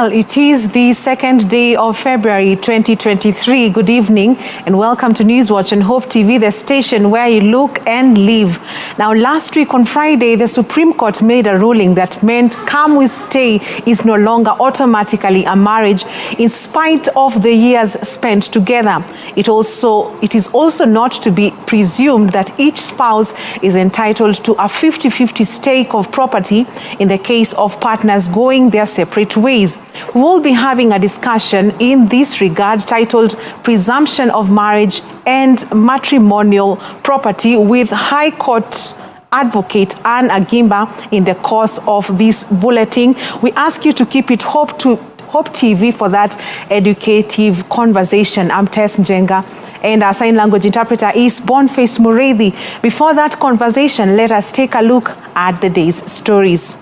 Well, it is the second day of February 2023. Good evening and welcome to Newswatch on Hope TV, the station where you look and live. Now, last week on Friday, the Supreme Court made a ruling that meant come we stay is no longer automatically a marriage in spite of the years spent together. It is also not to be presumed that each spouse is entitled to a 50-50 stake of property in the case of partners going their separate ways. We will be having a discussion in this regard titled Presumption of Marriage and Matrimonial Property with High Court Advocate Anne Agimba in the course of this bulletin. We ask you to keep it Hope TV for that educative conversation. I'm Tess Njenga and our sign language interpreter is Boniface Mureithi. Before that conversation, let us take a look at the day's stories.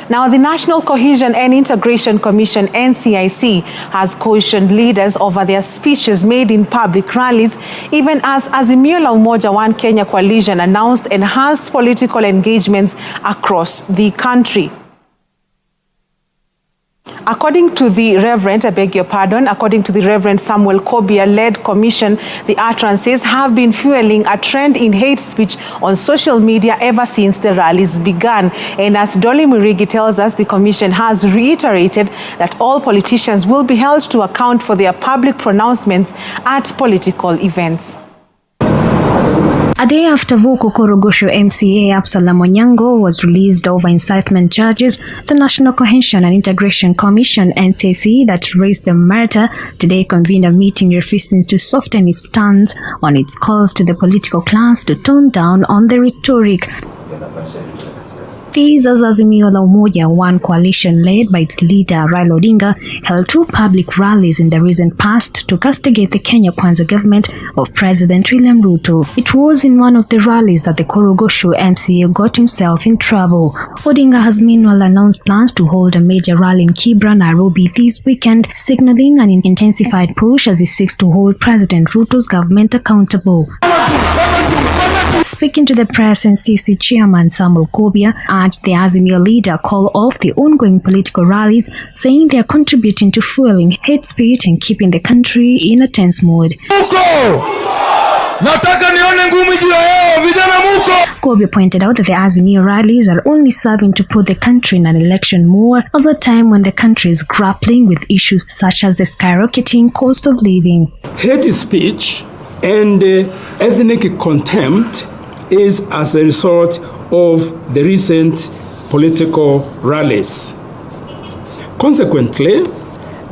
Now, the National Cohesion and Integration Commission, NCIC, has cautioned leaders over their speeches made in public rallies, even as Azimio la Umoja One Kenya coalition announced enhanced political engagements across the country. According to the Reverend Samuel Kobia-led commission, the utterances have been fueling a trend in hate speech on social media ever since the rallies began. And as Dolly Murigi tells us, the commission has reiterated that all politicians will be held to account for their public pronouncements at political events. A day after Vuku Korogosho MCA Absalom Onyango was released over incitement charges, the National Cohesion and Integration Commission (NCC) that raised the matter today convened a meeting refusing to soften its stance on its calls to the political class to tone down on the rhetoric. These as Azimio la Umoja One coalition led by its leader Raila Odinga held two public rallies in the recent past to castigate the Kenya Kwanza government of President William Ruto. It was in one of the rallies that the Korogosho MCA got himself in trouble. Odinga has meanwhile announced plans to hold a major rally in Kibra, Nairobi this weekend, signaling an intensified push as he seeks to hold President Ruto's government accountable. Speaking to the press, Ncic chairman Samuel Kobia urged the Azimio leader call off the ongoing political rallies, saying they are contributing to fueling hate speech and keeping the country in a tense mood. Kobia pointed out that the Azimio rallies are only serving to put the country in an election mode at a time when the country is grappling with issues such as the skyrocketing cost of living. Hate speech and ethnic contempt is as a result of the recent political rallies. Consequently,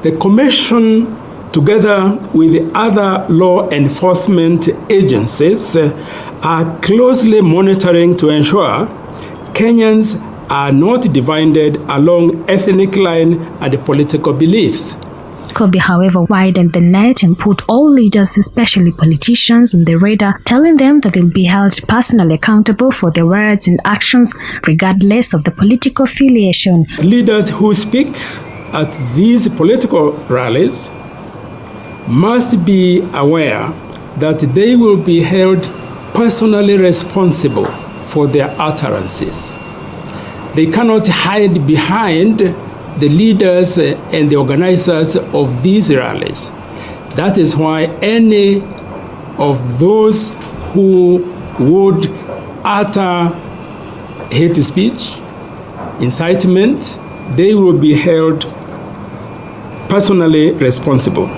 the Commission, together with other law enforcement agencies, are closely monitoring to ensure Kenyans are not divided along ethnic line and political beliefs. Kobia, however, widened the net and put all leaders, especially politicians, on the radar, telling them that they'll be held personally accountable for their words and actions, regardless of the political affiliation. Leaders who speak at these political rallies must be aware that they will be held personally responsible for their utterances. They cannot hide behind the leaders and the organizers of these rallies. That is why any of those who would utter hate speech, incitement, they will be held personally responsible.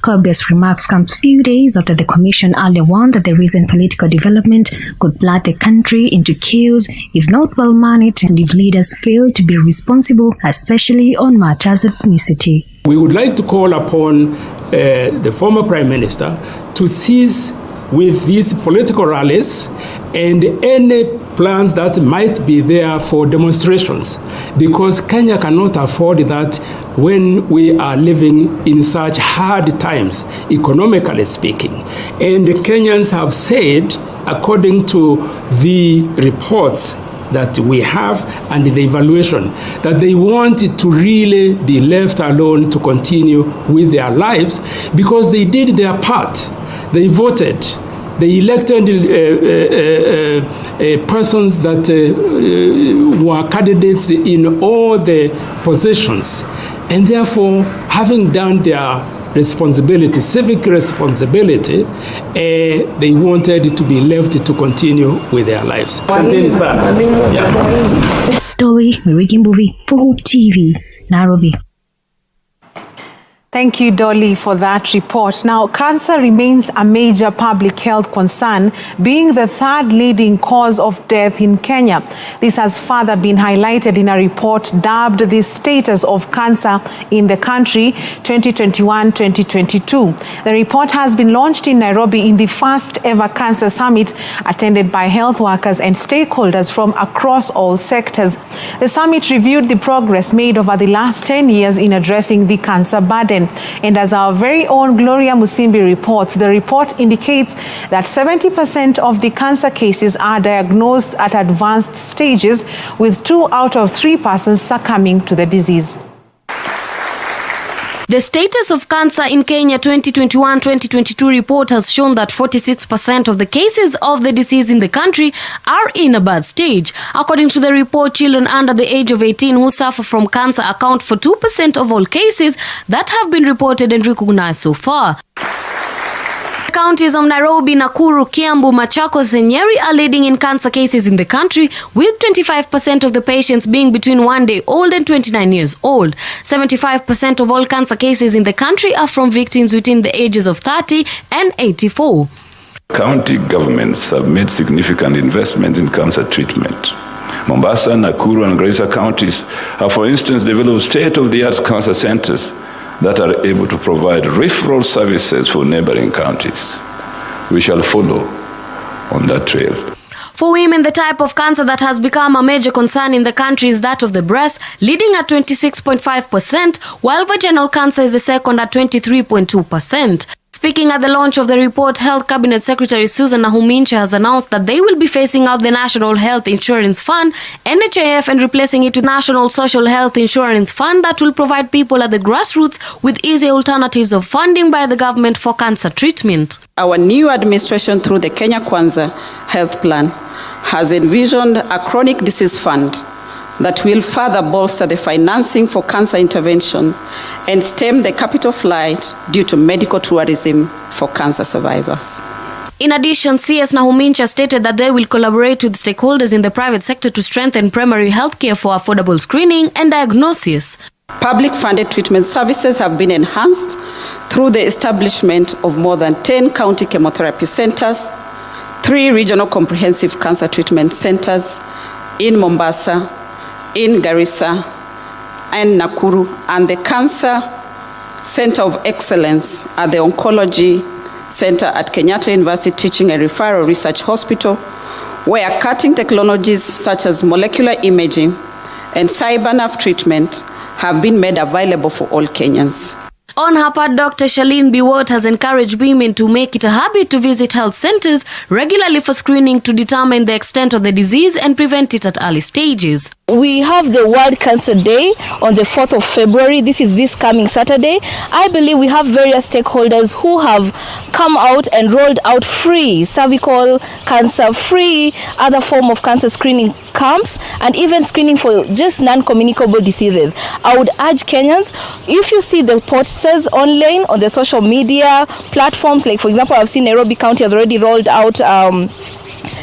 Kobia's remarks come a few days after the Commission earlier warned that the recent political development could plunge the country into chaos if not well managed and if leaders fail to be responsible, especially on matters of ethnicity. We would like to call upon the former Prime Minister to cease with these political rallies and any plans that might be there for demonstrations, because Kenya cannot afford that when we are living in such hard times, economically speaking. And the Kenyans have said, according to the reports that we have and the evaluation, that they wanted to really be left alone to continue with their lives because they did their part. They voted. They elected persons that were candidates in all the positions. And therefore, having done their responsibility, civic responsibility, they wanted to be left to continue with their lives. Dolly Mirigimbuvi for Hope TV, Nairobi. Thank you, Dolly, for that report. Now, cancer remains a major public health concern, being the third leading cause of death in Kenya. This has further been highlighted in a report dubbed the Status of Cancer in the Country 2021-2022. The report has been launched in Nairobi in the first ever Cancer Summit, attended by health workers and stakeholders from across all sectors. The summit reviewed the progress made over the last 10 years in addressing the cancer burden. And as our very own Gloria Musimbi reports, the report indicates that 70% of the cancer cases are diagnosed at advanced stages, with 2 out of 3 persons succumbing to the disease. The Status of Cancer in Kenya 2021-2022 report has shown that 46% of the cases of the disease in the country are in a bad stage. According to the report, children under the age of 18 who suffer from cancer account for 2% of all cases that have been reported and recognized so far. Counties of Nairobi, Nakuru, Kiambu, Machakos and Nyeri are leading in cancer cases in the country, with 25% of the patients being between 1 day old and 29 years old. 75% of all cancer cases in the country are from victims between the ages of 30 and 84. County governments have made significant investments in cancer treatment. Mombasa, Nakuru and Garissa counties have, for instance, developed state-of-the-art cancer centers that are able to provide referral services for neighboring counties. We shall follow on that trail. For women, the type of cancer that has become a major concern in the country is that of the breast, leading at 26.5%, while vaginal cancer is the second at 23.2%. Speaking at the launch of the report, Health Cabinet Secretary Susan Ncic has announced that they will be phasing out the National Health Insurance Fund, NHIF, and replacing it with National Social Health Insurance Fund that will provide people at the grassroots with easy alternatives of funding by the government for cancer treatment. Our new administration, through the Kenya Kwanza Health Plan, has envisioned a chronic disease fund that will further bolster the financing for cancer intervention and stem the capital flight due to medical tourism for cancer survivors. In addition, CS Ncic stated that they will collaborate with stakeholders in the private sector to strengthen primary health care for affordable screening and diagnosis. Public-funded treatment services have been enhanced through the establishment of more than 10 county chemotherapy centers, 3 regional comprehensive cancer treatment centers in Mombasa, in Garissa and Nakuru, and the Cancer Center of Excellence at the Oncology Center at Kenyatta University Teaching and Referral Research Hospital, where cutting technologies such as molecular imaging and cybernerve treatment have been made available for all Kenyans. On her part, Dr. Shalene Biwott has encouraged women to make it a habit to visit health centers regularly for screening to determine the extent of the disease and prevent it at early stages. We have the World Cancer Day on the 4th of February. This is this coming Saturday. I believe we have various stakeholders who have come out and rolled out free cervical cancer, free other form of cancer screening camps, and even screening for just non-communicable diseases. I would urge Kenyans, if you see the posters online on the social media platforms, like for example, I've seen Nairobi County has already rolled out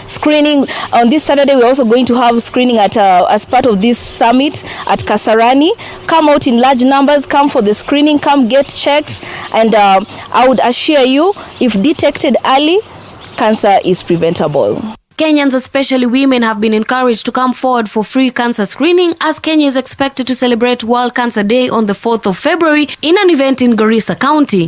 screening. On this Saturday, we're also going to have screening at as part of this summit at Kasarani. Come out in large numbers, come for the screening, come get checked, and I would assure you, if detected early, cancer is preventable. Kenyans, especially women, have been encouraged to come forward for free cancer screening, as Kenya is expected to celebrate World Cancer Day on the 4th of February in an event in Garissa County.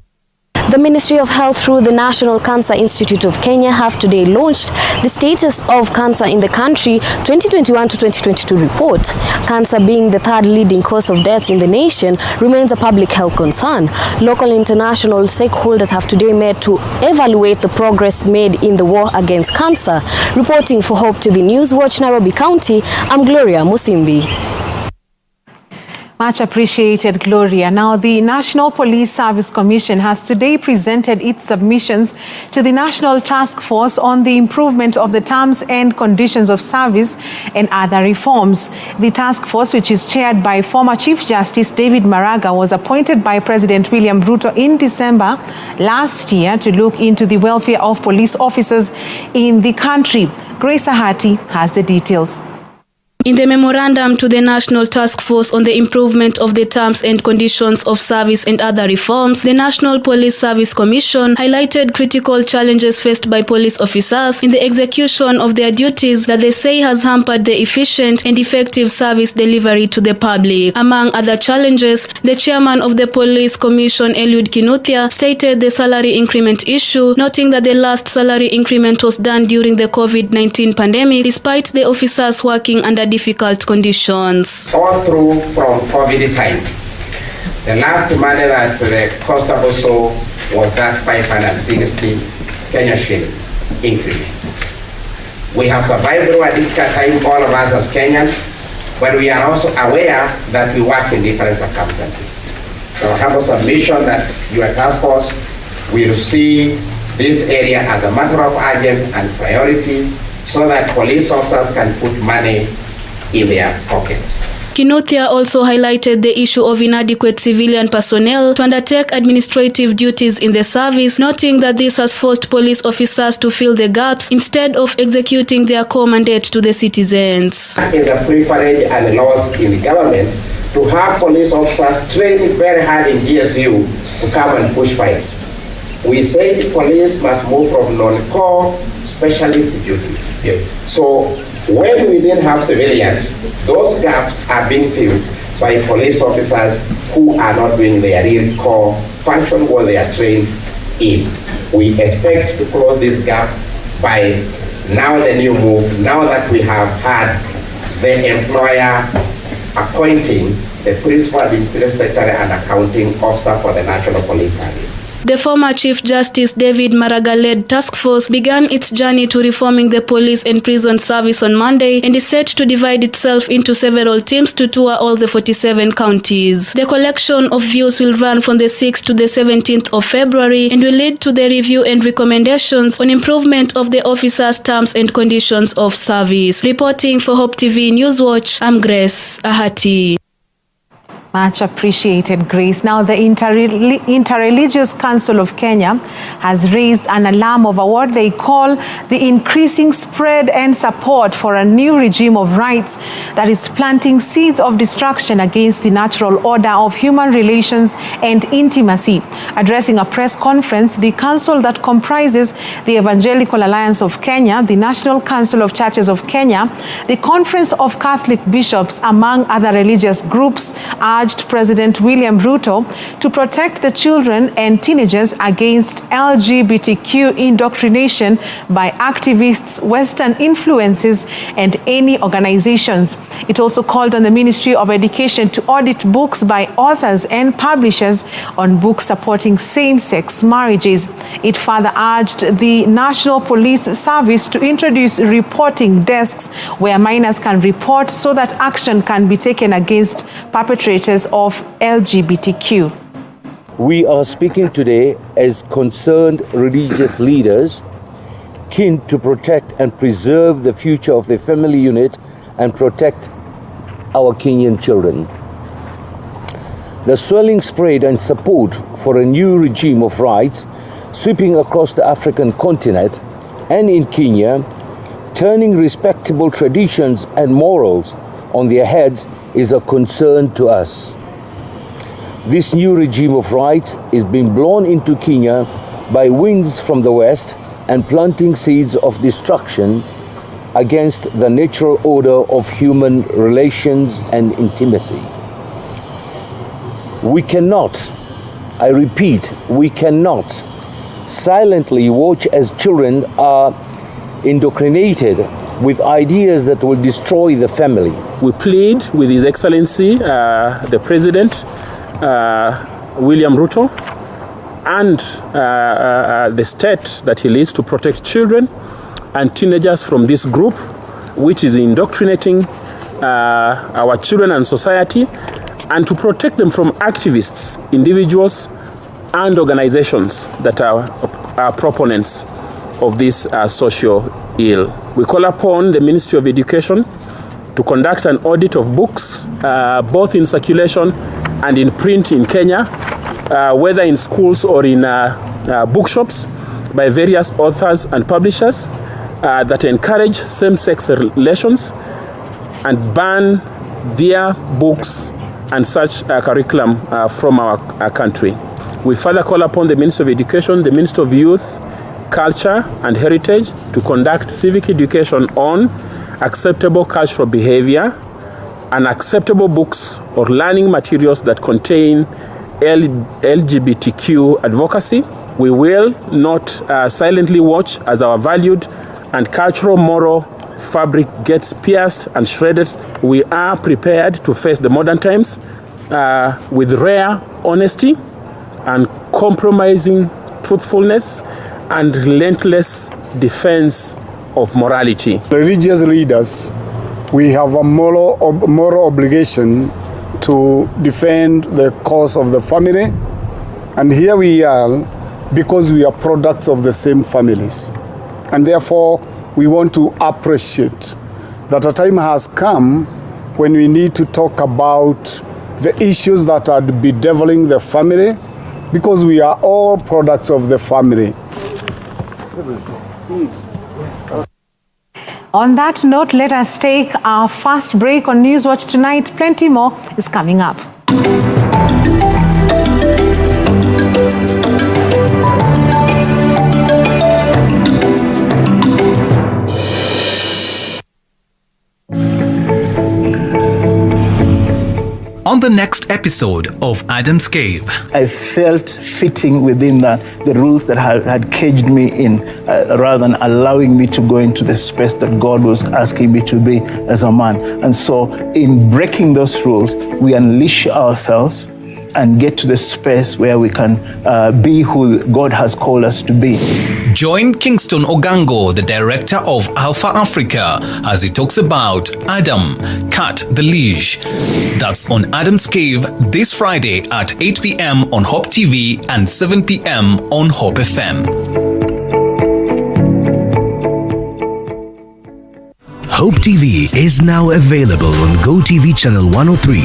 The Ministry of Health through the National Cancer Institute of Kenya have today launched the Status of Cancer in the Country 2021 to 2022 report. Cancer, being the third leading cause of deaths in the nation, remains a public health concern. Local and international stakeholders have today met to evaluate the progress made in the war against cancer. Reporting for Hope TV News Watch Nairobi County, I'm Gloria Musimbi. Much appreciated, Gloria. Now, the National Police Service Commission has today presented its submissions to the National Task Force on the improvement of the terms and conditions of service and other reforms. The task force, which is chaired by former Chief Justice David Maraga, was appointed by President William Ruto in December last year to look into the welfare of police officers in the country. Grace Ahati has the details. In the memorandum to the National Task Force on the improvement of the terms and conditions of service and other reforms, the National Police Service Commission highlighted critical challenges faced by police officers in the execution of their duties that they say has hampered the efficient and effective service delivery to the public. Among other challenges, the chairman of the Police Commission, Eliud Kinuthia, stated the salary increment issue, noting that the last salary increment was done during the COVID-19 pandemic, despite the officers working under difficult conditions. All through from COVID time, the last money that the constable saw was that 560 Kenya shilling increment. We have survived through a difficult time, all of us as Kenyans, but we are also aware that we work in different circumstances. So I have a submission that your task force will see this area as a matter of urgent and priority so that police officers can put money in their pockets. Kinuthia also highlighted the issue of inadequate civilian personnel to undertake administrative duties in the service, noting that this has forced police officers to fill the gaps instead of executing their core mandate to the citizens. It is a privilege and loss in the government to have police officers trained very hard in GSU to come and push files. We say the police must move from non-core specialist duties. Yes. So when we didn't have civilians, those gaps are being filled by police officers who are not doing their real core function what they are trained in. We expect to close this gap by now the new move, now that we have had the employer appointing the principal administrative secretary and accounting officer for the National Police Service. The former Chief Justice David Maraga-led task force began its journey to reforming the police and prison service on Monday and is set to divide itself into several teams to tour all the 47 counties. The collection of views will run from the 6th to the 17th of February and will lead to the review and recommendations on improvement of the officers' terms and conditions of service. Reporting for Hope TV Newswatch, I'm Grace Ahati. Much appreciated, Grace. Now, the Interreligious Council of Kenya has raised an alarm over what they call the increasing spread and support for a new regime of rights that is planting seeds of destruction against the natural order of human relations and intimacy. Addressing a press conference, the council that comprises the Evangelical Alliance of Kenya, the National Council of Churches of Kenya, the Conference of Catholic Bishops, among other religious groups, urged President William Ruto to protect the children and teenagers against LGBTQ indoctrination by activists, Western influences, and any organizations. It also called on the Ministry of Education to audit books by authors and publishers on books supporting same-sex marriages. It further urged the National Police Service to introduce reporting desks where minors can report so that action can be taken against perpetrators of LGBTQ. We are speaking today as concerned religious leaders keen to protect and preserve the future of the family unit and protect our Kenyan children. The swelling spread and support for a new regime of rights sweeping across the African continent and in Kenya, turning respectable traditions and morals on their heads, is a concern to us. This new regime of rights is being blown into Kenya by winds from the west and planting seeds of destruction against the natural order of human relations and intimacy. We cannot, I repeat, we cannot silently watch as children are indoctrinated with ideas that will destroy the family. We plead with His Excellency, the President, William Ruto, and the state that he leads to protect children and teenagers from this group, which is indoctrinating our children and society and to protect them from activists, individuals, and organizations that are proponents of this social ill. We call upon the Ministry of Education to conduct an audit of books, both in circulation and in print in Kenya, whether in schools or in bookshops, by various authors and publishers that encourage same-sex relations and ban their books and such curriculum from our country. We further call upon the Ministry of Education, the Ministry of Youth, Culture and Heritage to conduct civic education on acceptable cultural behavior, unacceptable books or learning materials that contain LGBTQ advocacy. We will not silently watch as our valued and cultural moral fabric gets pierced and shredded. We are prepared to face the modern times with rare honesty and compromising truthfulness and relentless defense of morality. Religious leaders, we have a moral obligation to defend the cause of the family, and here we are because we are products of the same families, and therefore we want to appreciate that a time has come when we need to talk about the issues that are bedeviling the family, because we are all products of the family. On that note, let us take our first break on Newswatch Tonight. Plenty more is coming up. On the next episode of Adam's Cave, I felt fitting within the rules that had caged me in, rather than allowing me to go into the space that God was asking me to be as a man. And so in breaking those rules, we unleash ourselves and get to the space where we can be who God has called us to be. Join Kingston Ogango, the director of Alpha Africa, as he talks about Adam, Cut the Leash. That's on Adam's Cave this Friday at 8 p.m. on Hope TV and 7 p.m. on Hope FM. Hope TV is now available on GoTV Channel 103,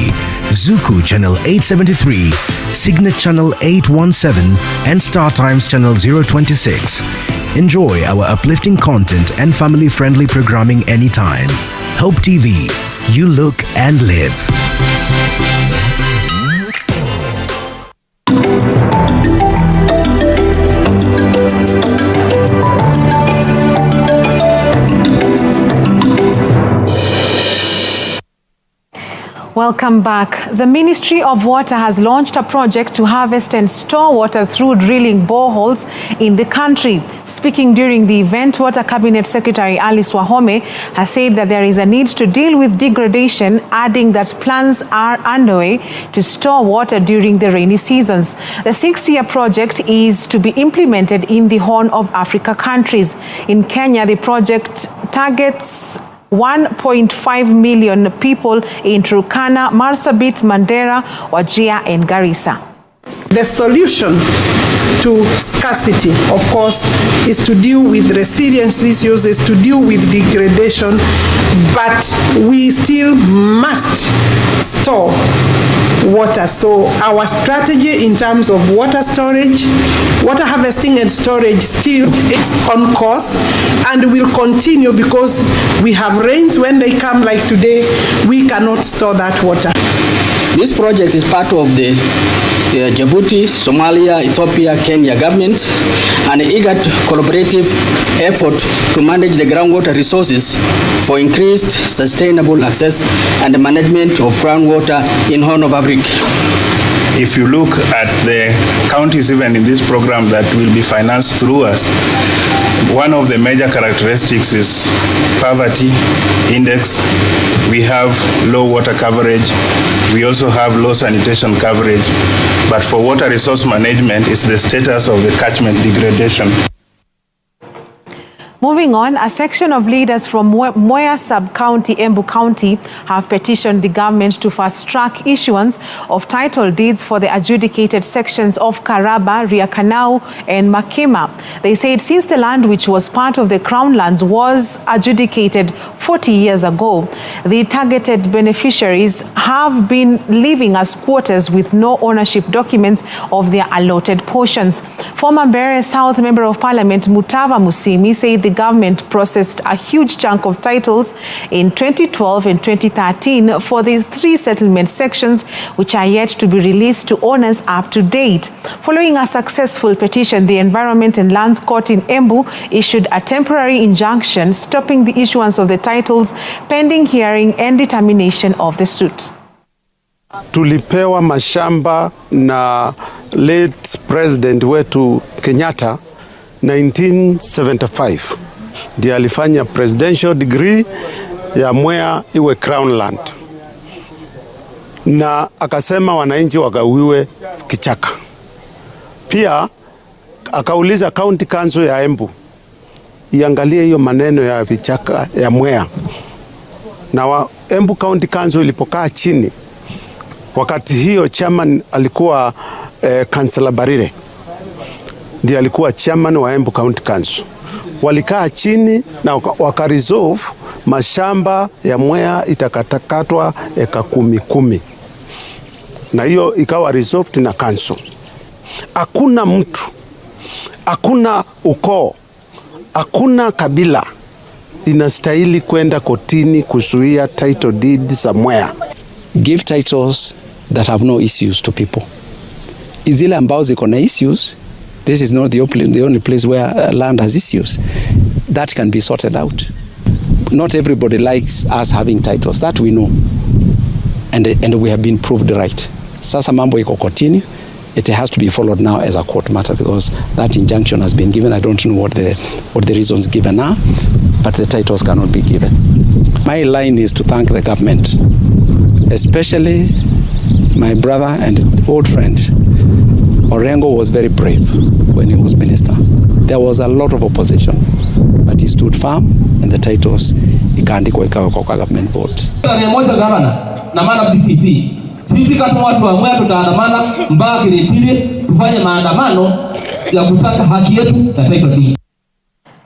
Zuku Channel 873, Signet Channel 817, and Star Times Channel 026. Enjoy our uplifting content and family-friendly programming anytime. Hope TV, you look and live. Welcome back. The Ministry of Water has launched a project to harvest and store water through drilling boreholes in the country. Speaking during the event, Water Cabinet Secretary Alice Wahome has said that there is a need to deal with degradation, adding that plans are underway to store water during the rainy seasons. The 6-year project is to be implemented in the Horn of Africa countries. In Kenya, the project targets 1.5 million people in Turkana, Marsabit, Mandera, Wajir, and Garissa. The solution to scarcity, of course, is to deal with resilience issues, is to deal with degradation, but we still must store water. So our strategy in terms of water storage, water harvesting and storage still is on course and will continue, because we have rains when they come like today, we cannot store that water. This project is part of the Djibouti, Somalia, Ethiopia, Kenya governments, an eager collaborative effort to manage the groundwater resources for increased sustainable access and management of groundwater in Horn of Africa. If you look at the counties even in this program that will be financed through us, one of the major characteristics is poverty index. We have low water coverage. We also have low sanitation coverage. But for water resource management, it's the status of the catchment degradation. Moving on, a section of leaders from Mwea Sub-County, Embu County, have petitioned the government to fast-track issuance of title deeds for the adjudicated sections of Karaba, Riakanau, and Makema. They said since the land which was part of the Crown lands was adjudicated 40 years ago, the targeted beneficiaries have been living as squatters with no ownership documents of their allotted portions. Former Mbeere South Member of Parliament Mutava Musimi said the government processed a huge chunk of titles in 2012 and 2013 for the 3 settlement sections which are yet to be released to owners up to date. Following a successful petition, the Environment and Lands Court in Embu issued a temporary injunction stopping the issuance of the titles pending hearing and determination of the suit. Tulipewa mashamba na late president wetu Kenyatta 1975. Ndiye alifanya presidential degree ya Mwea iwe Crown land. Na akasema wananchi wagawiwe kichaka. Pia akauliza county council ya Embu iangalie hiyo maneno ya vichaka ya Mwea. Na Embu County Council ilipokaa chini, wakati hiyo chairman alikuwa Councillor Barire, ndiye alikuwa chairman wa Embu County Council. Walikaa chini na wakaresolve mashamba ya Mwea itakatakatwa eka 10. Na hiyo ikawa resolved na council. Hakuna mtu, hakuna ukoo, hakuna kabila inastahili kwenda kotini kuzuia title deed za Mwea. Give titles that have no issues to people. Izile ambao ziko na issues, this is not the only place where land has issues. That can be sorted out. Not everybody likes us having titles, that we know. And we have been proved right. Sasa mambo iko kotini. It has to be followed now as a court matter because that injunction has been given. I don't know what the reasons given are, but the titles cannot be given. My line is to thank the government, especially my brother and old friend. Orengo was very brave when he was minister. There was a lot of opposition, but he stood firm and the titles ikaandikwa ikawa kwa government vote. Na maana BCC sisi kama watu wa Mwea tutaandamana mpaka Kiretile tufanye maandamano ya kutaka haki yetu ya title deed.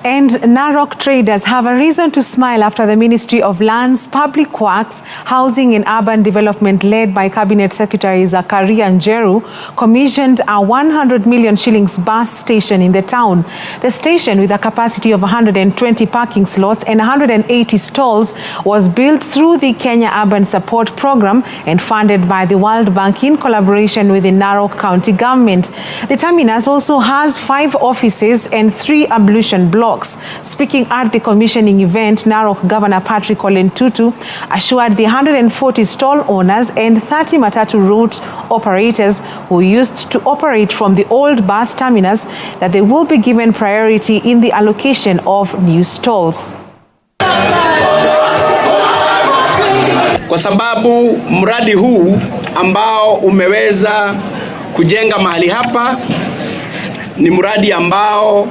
And Narok traders have a reason to smile after the Ministry of Lands, Public Works, Housing and Urban Development led by Cabinet Secretary Zakaria Njeru commissioned a 100 million shillings bus station in the town. The station, with a capacity of 120 parking slots and 180 stalls, was built through the Kenya Urban Support Program and funded by the World Bank in collaboration with the Narok County Government. The terminus also has 5 offices and 3 ablution blocks. Speaking at the commissioning event, Narok Governor Patrick Ole Ntutu assured the 140 stall owners and 30 matatu route operators who used to operate from the old bus terminus that they will be given priority in the allocation of new stalls. Kwa sababu mradi huu ambao umeweza kujenga mahali hapa ni mradi ambao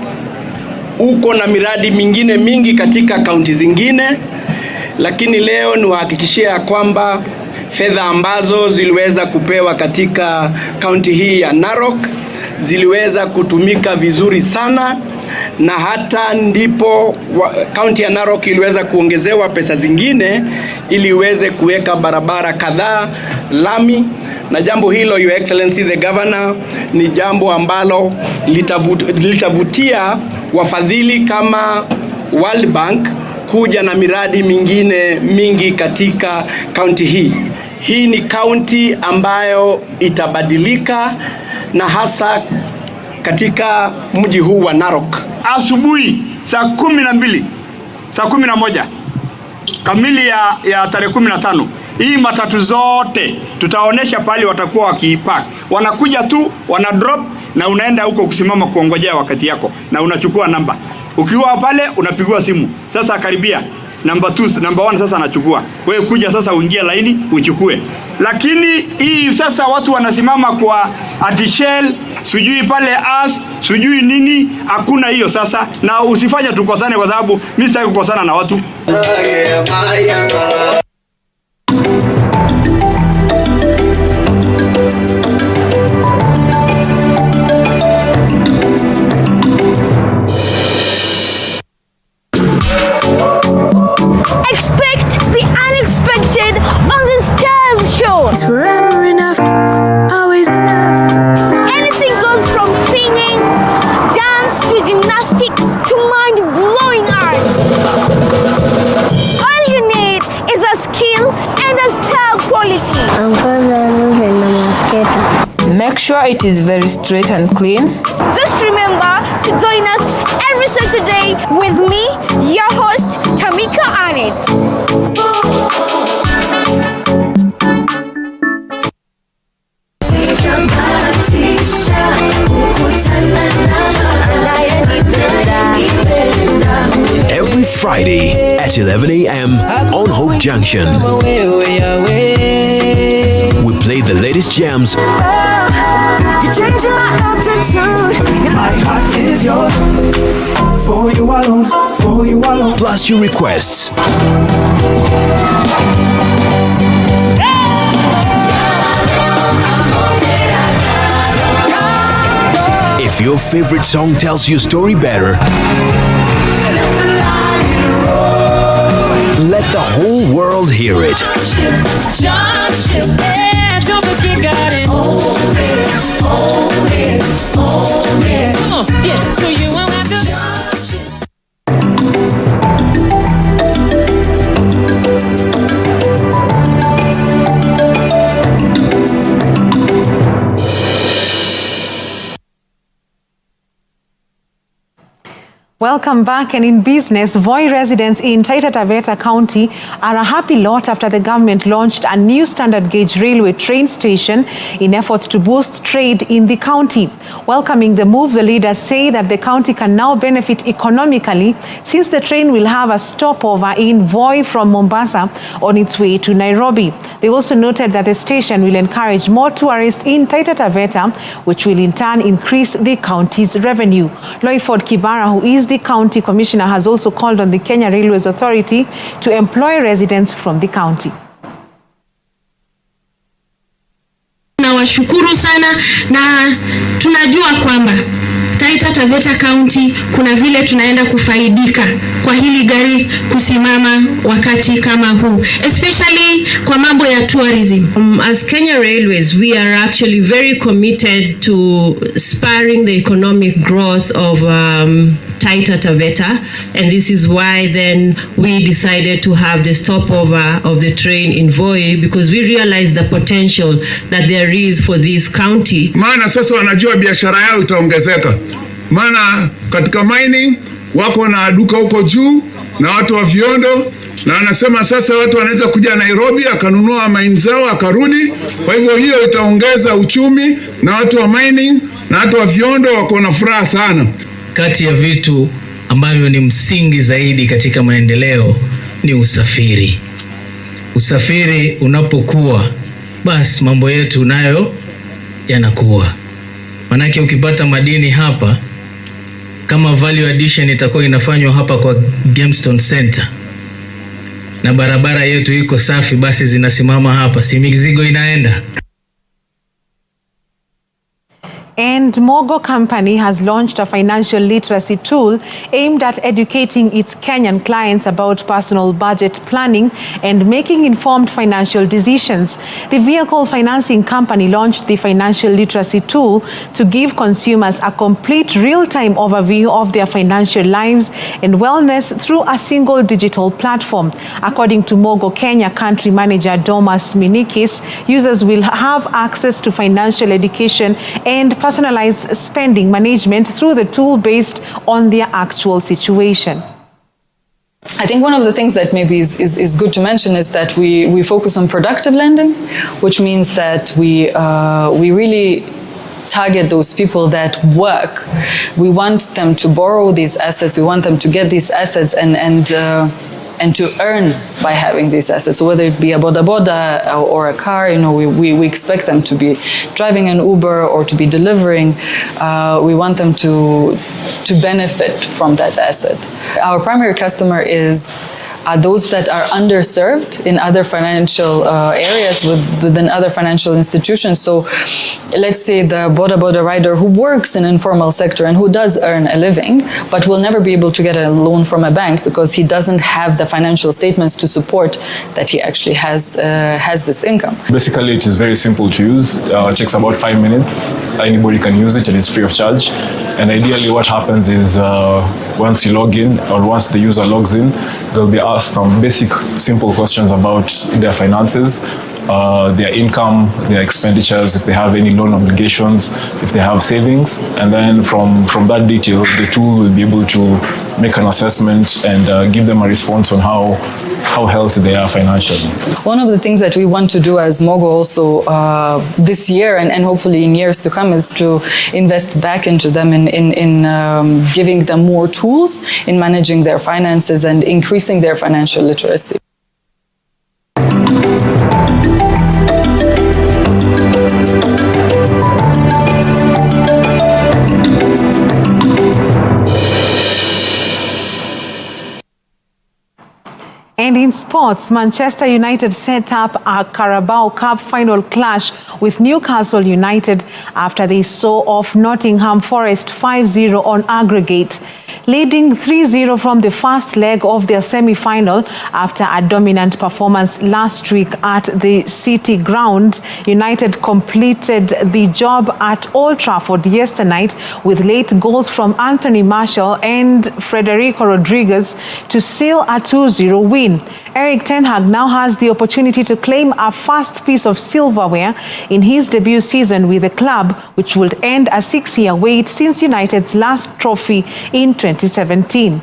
uko na miradi mingine mingi katika kaunti zingine, lakini leo niwahakikishia kwamba fedha ambazo ziliweza kupewa katika kaunti hii ya Narok ziliweza kutumika vizuri sana, na hata ndipo kaunti ya Narok iliweza kuongezewa pesa zingine ili iweze kuweka barabara kadhaa lami. Na jambo hilo, Your Excellency the Governor, ni jambo ambalo litavutia wafadhili kama World Bank kuja na miradi mingine mingi katika kaunti hii. Hii ni kaunti ambayo itabadilika, na hasa katika mji huu wa Narok. Asubuhi saa 12, saa 11 kamili ya tarehe 15, hii matatu zote tutaonesha pale watakuwa wakipark. Wanakuja tu, wana drop na unaenda huko kusimama kuongojea wakati yako na unachukua namba. Ukiwa pale unapigwa simu. Sasa karibia number 2, number 1 sasa anachukua. Wewe kuja sasa uingie laini uchukue. Lakini hii sasa watu wanasimama kwa at Shell, sijui pale sijui nini, hakuna hiyo sasa. Na usifanye tukosane, kwa sababu mimi sitaki kukosana na watu. Expect the unexpected on the Stars Show. It's forever enough, always enough. Anything goes from singing, dance to gymnastics to mind-blowing art. All you need is a skill and a star quality. Make sure it is very straight and clean. Just remember to join us every Saturday with me, your host, Tamika Arnett. Every Friday at 11 a.m. on Hope Junction. We play the latest jams. My heart is yours. For you alone, for you alone. Plus your requests. If your favorite song tells your story better, let the whole world hear it. Welcome back. And in business, Voi residents in Taita Taveta County are a happy lot after the government launched a new standard gauge railway train station in efforts to boost trade in the county. Welcoming the move, the leaders say that the county can now benefit economically since the train will have a stopover in Voi from Mombasa on its way to Nairobi. They also noted that the station will encourage more tourists in Taita Taveta, which will in turn increase the county's revenue. Loyford Kibara, who is the county commissioner, has also called on the Kenya Railways Authority to employ residents from the county. Nawashukuru sana na tunajua kwamba Taita Taveta County kuna vile tunaenda kufaidika kwa hili gari kusimama wakati kama huu, especially kwa mambo ya tourism. As Kenya Railways, we are actually very committed to spurring the economic growth of Taita Taveta, and this is why then we decided to have the stopover of the train in Voi, because we realize the potential that there is for this county. Maana sasa wanajua biashara yao itaongezeka. Maana katika mining wako na duka huko juu na watu wa viondo, na wanasema sasa watu wanaweza kuja Nairobi akanunua mine zao akarudi. Kwa hivyo hiyo itaongeza uchumi, na watu wa mining na watu wa viondo wako na furaha sana. Kati ya vitu ambavyo ni msingi zaidi katika maendeleo ni usafiri. Usafiri unapokuwa, basi mambo yetu nayo yanakuwa. Manake ukipata madini hapa, kama value addition itakuwa inafanywa hapa kwa Gemstone Center, na barabara yetu iko safi, basi zinasimama hapa, si mizigo inaenda. And Mogo Company has launched a financial literacy tool aimed at educating its Kenyan clients about personal budget planning and making informed financial decisions. The vehicle financing company launched the financial literacy tool to give consumers a complete real-time overview of their financial lives and wellness through a single digital platform. According to Mogo Kenya country manager Domas Minikis, users will have access to financial education and personalized spending management through the tool based on their actual situation. I think one of the things that maybe is good to mention is that we focus on productive lending, which means that we really target those people that work. We want them to borrow these assets. We want them to get these assets and and to earn by having these assets. So whether it be a boda boda or a car, we expect them to be driving an Uber or to be delivering. We want them to benefit from that asset. Our primary customer are those that are underserved in other financial areas within other financial institutions. So let's say the boda boda rider who works in informal sector and who does earn a living, but will never be able to get a loan from a bank because he doesn't have the financial statements to support that he actually has this income. Basically, it is very simple to use. It takes about 5 minutes. Anybody can use it and it's free of charge. And ideally what happens is once you log in or once the user logs in, they'll be asked some basic, simple questions about their finances, their income, their expenditures, if they have any loan obligations, if they have savings. And then from that detail, the tool will be able to make an assessment and give them a response on how healthy they are financially. One of the things that we want to do as Mogo also this year and hopefully in years to come is to invest back into them in giving them more tools in managing their finances and increasing their financial literacy. And in sports, Manchester United set up a Carabao Cup final clash with Newcastle United after they saw off Nottingham Forest 5-0 on aggregate. Leading 3-0 from the first leg of their semi-final after a dominant performance last week at the City Ground, United completed the job at Old Trafford yesterday night with late goals from Anthony Martial and Federico Rodriguez to seal a 2-0 win. Erik ten Hag now has the opportunity to claim a first piece of silverware in his debut season with the club, which would end a 6-year wait since United's last trophy in 2017.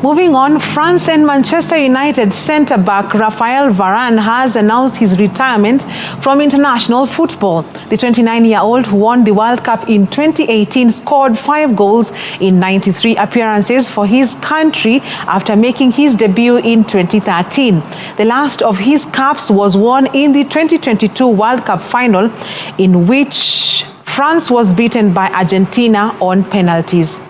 Moving on, France and Manchester United centre-back Raphael Varane has announced his retirement from international football. The 29-year-old who won the World Cup in 2018 scored 5 goals in 93 appearances for his country after making his debut in 2013. The last of his caps was won in the 2022 World Cup final, in which France was beaten by Argentina on penalties.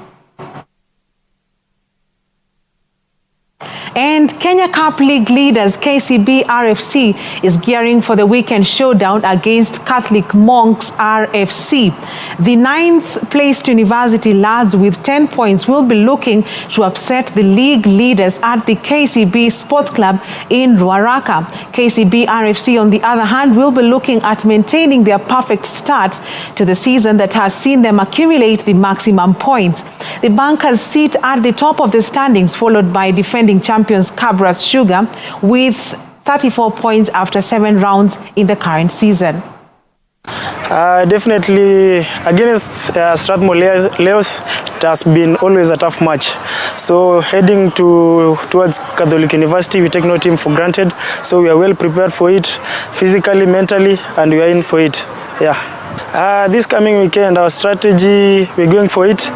And Kenya Cup League leaders KCB RFC is gearing for the weekend showdown against Catholic Monks RFC. The 9th placed University lads with 10 points will be looking to upset the league leaders at the KCB Sports Club in Ruaraka. KCB RFC, on the other hand, will be looking at maintaining their perfect start to the season that has seen them accumulate the maximum points. The Bankers sit at the top of the standings, followed by defending champions Cabras Sugar with 34 points after 7 rounds in the current season. Definitely against Strathmore Leos, it has been always a tough match. So heading towards Catholic University, we take no team for granted. So we are well prepared for it, physically, mentally, and we are in for it. Yeah. This coming weekend, our strategy, we're going for it.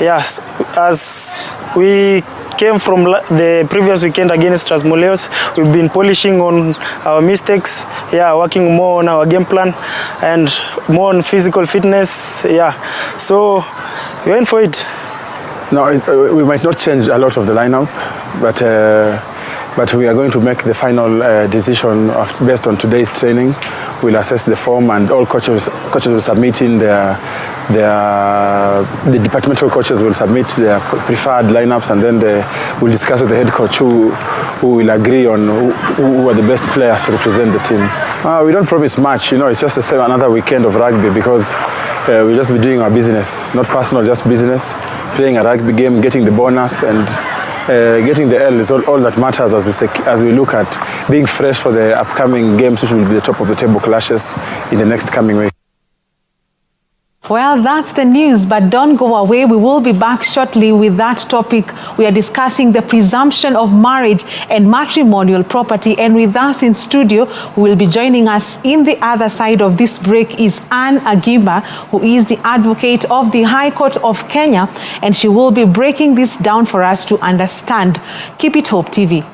Yes, as we came from the previous weekend against Strasmoleos, we've been polishing on our mistakes, working more on our game plan and more on physical fitness, So we're in for it. No, we might not change a lot of the lineup, but we are going to make the final decision based on today's training. We'll assess the form, and all coaches will submit in the departmental coaches will submit their preferred lineups, and then we'll discuss with the head coach who will agree on who are the best players to represent the team. We don't promise much, it's just the same another weekend of rugby, because we'll just be doing our business, not personal, just business, playing a rugby game, getting the bonus, and getting the L is all that matters as we look at being fresh for the upcoming games, which will be the top of the table clashes in the next coming week. Well, that's the news, but don't go away. We will be back shortly with that topic. We are discussing the presumption of marriage and matrimonial property. And with us in studio, who will be joining us in the other side of this break is Anne Agimba, who is the advocate of the High Court of Kenya. And she will be breaking this down for us to understand. Keep it Hope TV.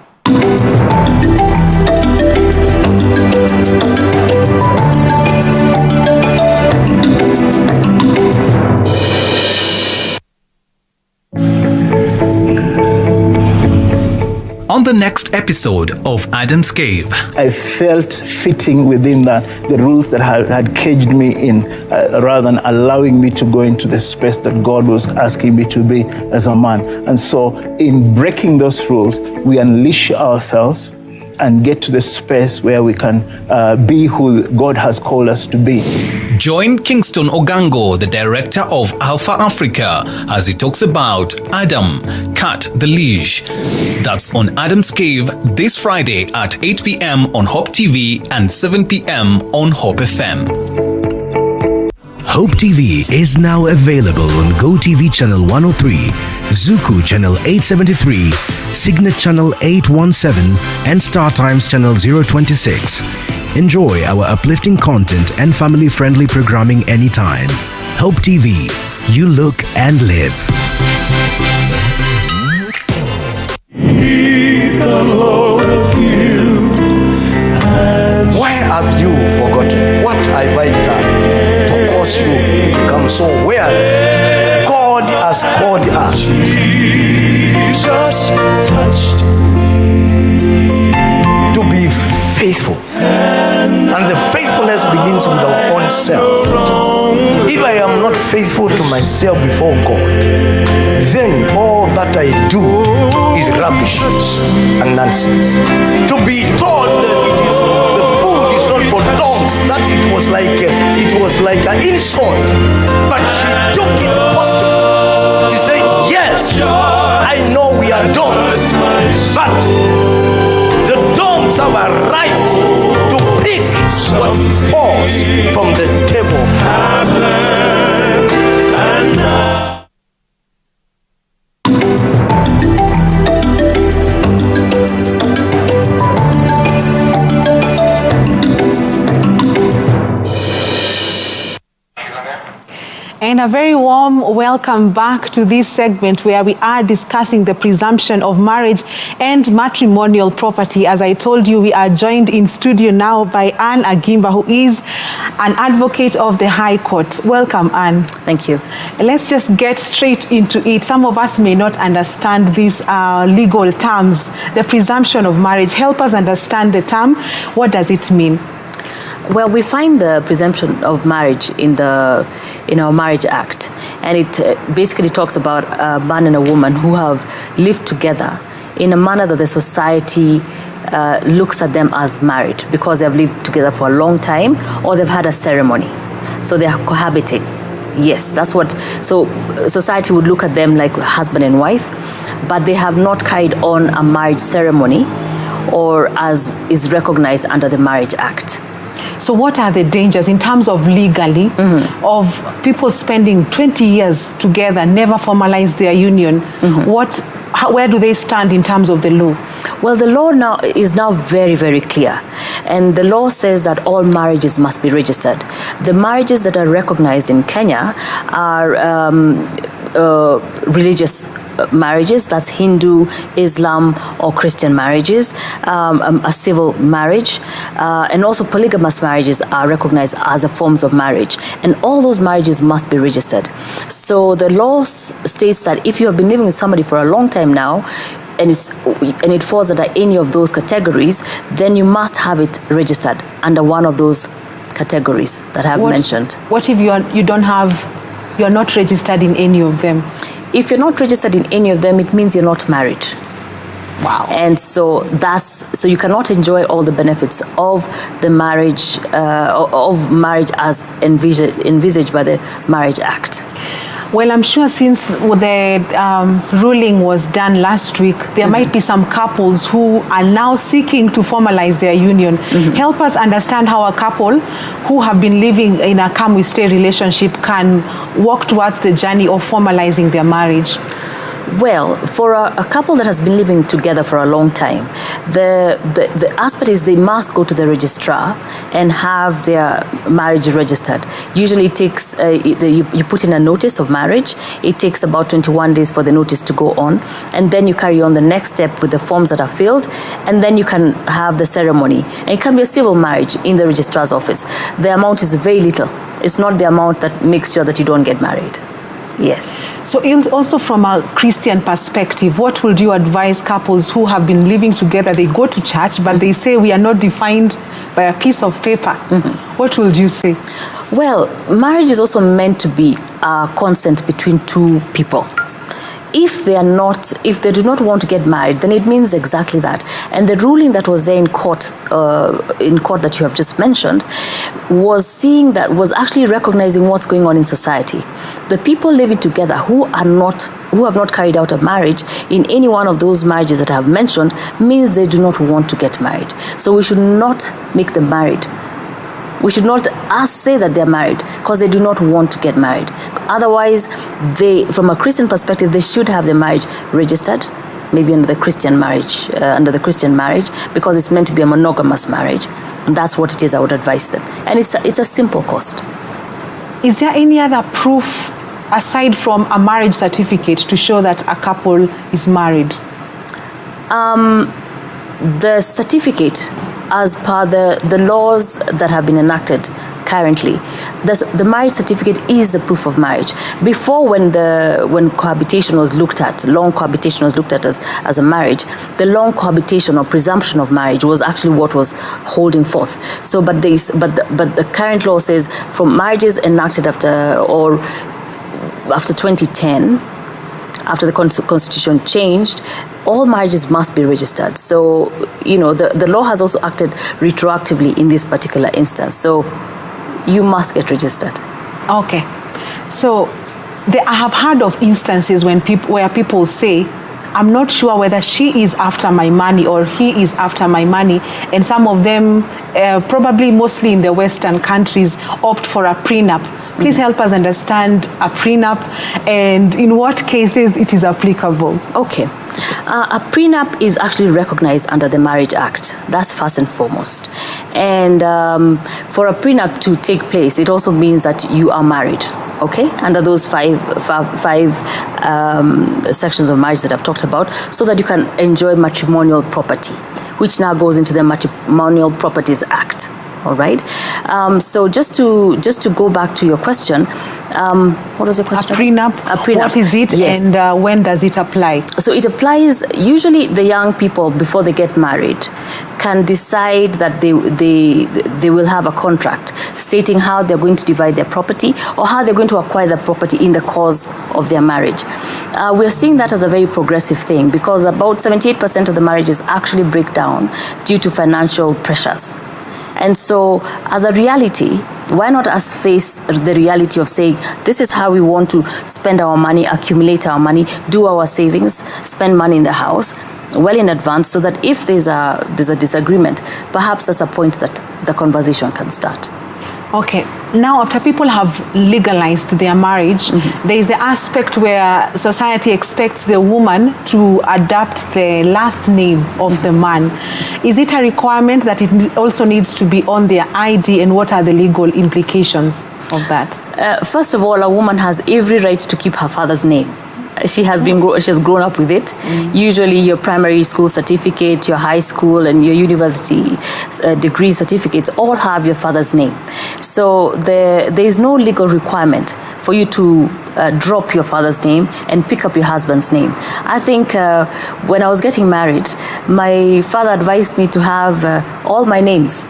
On the next episode of Adam's Cave, I felt fitting within the rules that had caged me in, rather than allowing me to go into the space that God was asking me to be as a man. And so in breaking those rules, we unleash ourselves and get to the space where we can be who God has called us to be. Join Kingston Ogango, the director of Alpha Africa, as he talks about Adam, Cut the Leash. That's on Adam's Cave this Friday at 8 p.m. on Hope TV and 7 p.m. on Hope FM. Hope TV is now available on GoTV Channel 103, Zuku Channel 873, Signet Channel 817, and StarTimes Channel 026. Enjoy our uplifting content and family-friendly programming anytime. Hope TV, you look and live. Why have you forgotten what have I done to cause you to become so weary? God has called us. Jesus touched to be faithful, and the faithfulness begins with our own self. If I am not faithful to myself before God, then all that I do is rubbish and nonsense. To be told that the food is not for dogs, that it was like an insult, but she took it positive. She said, yes, I know we are dogs, but the dogs have a right to pick what falls from the table. And a very warm welcome back to this segment where we are discussing the presumption of marriage and matrimonial property. As I told you, we are joined in studio now by Anne Agimba, who is an advocate of the High Court. Welcome, Anne. Thank you. Let's just get straight into it. Some of us may not understand these legal terms. The presumption of marriage. Help us understand the term. What does it mean? Well, we find the presumption of marriage in our Marriage Act, and it basically talks about a man and a woman who have lived together in a manner that the society looks at them as married because they have lived together for a long time or they've had a ceremony. So they are cohabiting. Yes, that's what. So society would look at them like husband and wife, but they have not carried on a marriage ceremony or as is recognized under the Marriage Act. So what are the dangers in terms of legally of people spending 20 years together, never formalize their union? Where do they stand in terms of the law? Well, the law now is very, very clear. And the law says that all marriages must be registered. The marriages that are recognized in Kenya are religious marriages, that's Hindu, Islam, or Christian marriages, a civil marriage, and also polygamous marriages are recognized as the forms of marriage. And all those marriages must be registered. So the law states that if you have been living with somebody for a long time now, and it falls under any of those categories, then you must have it registered under one of those categories that I have mentioned. What if you're not registered in any of them? If you're not registered in any of them, it means you're not married. Wow. And so you cannot enjoy all the benefits of the marriage, as envisaged by the Marriage Act. Well, I'm sure since the ruling was done last week, there might be some couples who are now seeking to formalize their union. Help us understand how a couple who have been living in a come-we-stay relationship can walk towards the journey of formalizing their marriage. Well, for a couple that has been living together for a long time, the aspect is they must go to the registrar and have their marriage registered. Usually it takes, you put in a notice of marriage. It takes about 21 days for the notice to go on. And then you carry on the next step with the forms that are filled. And then you can have the ceremony. And it can be a civil marriage in the registrar's office. The amount is very little. It's not the amount that makes sure that you don't get married. Yes. So also from a Christian perspective, what would you advise couples who have been living together? They go to church, but they say we are not defined by a piece of paper. What would you say? Well, marriage is also meant to be a consent between two people. If they do not want to get married, then it means exactly that. And the ruling that was there in court that you have just mentioned, was actually recognizing what's going on in society. The people living together who have not carried out a marriage in any one of those marriages that I have mentioned means they do not want to get married. So we should not make them married. We should not say that they're married because they do not want to get married. Otherwise, from a Christian perspective, they should have their marriage registered, maybe under the Christian marriage, because it's meant to be a monogamous marriage. And that's what it is I would advise them. And it's a simple cost. Is there any other proof aside from a marriage certificate to show that a couple is married? The certificate, as per the laws that have been enacted currently, the marriage certificate is the proof of marriage. Before, when cohabitation was looked at, long cohabitation was looked at as a after the long cohabitation or presumption of marriage was actually what was holding forth. So, but the current law says from marriages enacted after 2010, after the constitution changed, all marriages must be registered. So, the law has also acted retroactively in this particular instance. So, you must get registered. Okay. So, I have heard of instances where people say, I'm not sure whether she is after my money or he is after my money. And some of them, probably mostly in the Western countries, opt for a prenup. Please help us understand a prenup and in what cases it is applicable. Okay. A prenup is actually recognized under the Marriage Act. That's first and foremost. And for a prenup to take place, it also means that you are married. Okay, under those five sections of marriage that I've talked about, so that you can enjoy matrimonial property, which now goes into the Matrimonial Properties Act. All right. So just to go back to your question, what was your question? A prenup. What is it, yes. And when does it apply? So it applies. Usually, the young people before they get married can decide that they will have a contract stating how they're going to divide their property or how they're going to acquire the property in the course of their marriage. We're seeing that as a very progressive thing because about 78% of the marriages actually break down due to financial pressures. And so, as a reality, why not us face the reality of saying, this is how we want to spend our money, accumulate our money, do our savings, spend money in the house well in advance, so that if there's a disagreement, perhaps that's a point that the conversation can start. Okay. Now, after people have legalized their marriage, there is the aspect where society expects the woman to adopt the last name of the man. Is it a requirement that it also needs to be on their ID, and what are the legal implications of that? First of all, a woman has every right to keep her father's name. She has grown up with it. Usually your primary school certificate, your high school and your university degree certificates all have your father's name. So there is no legal requirement for you to drop your father's name and pick up your husband's name. I think when I was getting married, my father advised me to have all my names